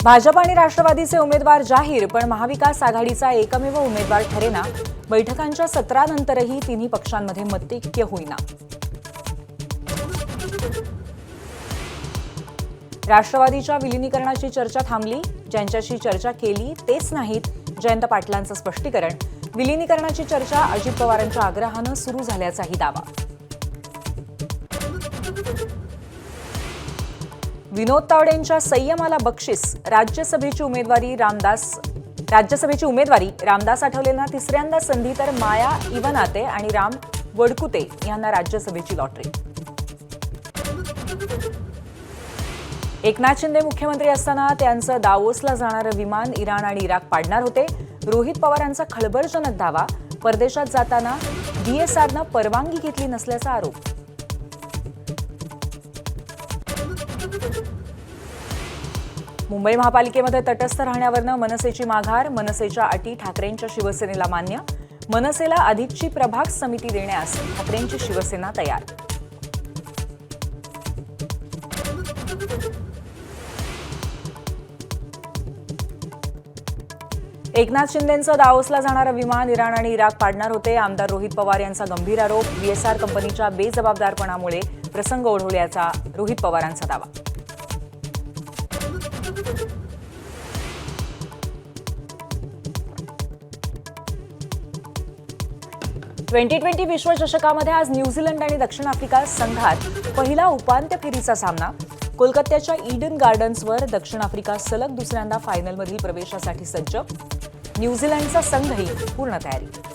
भाजप आणि राष्ट्रवादीचे उमेदवार जाहीर, पण महाविकास आघाडीचा एकमेव उमेदवार ठरेना। बैठकांच्या सत्रानंतरही तिन्ही पक्षांमध्ये मतैक्य होईना। राष्ट्रवादीच्या विलीनीकरणाची चर्चा थांबली, ज्यांच्याशी चर्चा केली तेच नाहीत जयंत पाटलांचं स्पष्टीकरण। विलीनीकरणाची चर्चा अजित पवारांच्या आग्रहानं सुरू झाल्याचाही दावा। विनोद तावडेंच्या संयमाला बक्षीस, राज्यसभेची उमेदवारी रामदास आठवलेंना तिसऱ्यांदा संधी, तर माया इवनाते आणि राम वडकुते यांना राज्यसभेची लॉटरी। एकनाथ शिंदे मुख्यमंत्री असताना त्यांचं दावोसला जाणारं विमान इराण आणि इराक पाडणार होते। रोहित पवारांचा खळबळजनक दावा, परदेशात जाताना DSRनं परवानगी घेतली नसल्याचा आरोप। मुंबई महापालिकेमध्ये तटस्थ राहण्यावरनं मनसेची माघार, मनसेच्या अटी ठाकरेंच्या शिवसेनेला मान्य। मनसेला अधिकची प्रभाग समिती देण्यास ठाकरेंची शिवसेना तयार। एकनाथ शिंदेंचं दावोसला जाणारं विमान इराण आणि इराक पाडणार होते। आमदार रोहित पवार यांचा गंभीर आरोप, DSR कंपनीच्या बेजबाबदारपणामुळे प्रसंग ओढवल्याचा रोहित पवारांचा दावा। T20 विश्वचषकामध्ये आज न्यूझीलंड आणि दक्षिण आफ्रिका संघात पहिला उपांत्य फेरीचा सामना। कोलकात्याच्या ईडन गार्डन्सवर दक्षिण आफ्रिका सलग दुसऱ्यांदा फायनलमधील प्रवेशासाठी सज्ज। न्यूझीलंडचा संघही पूर्ण तयारी।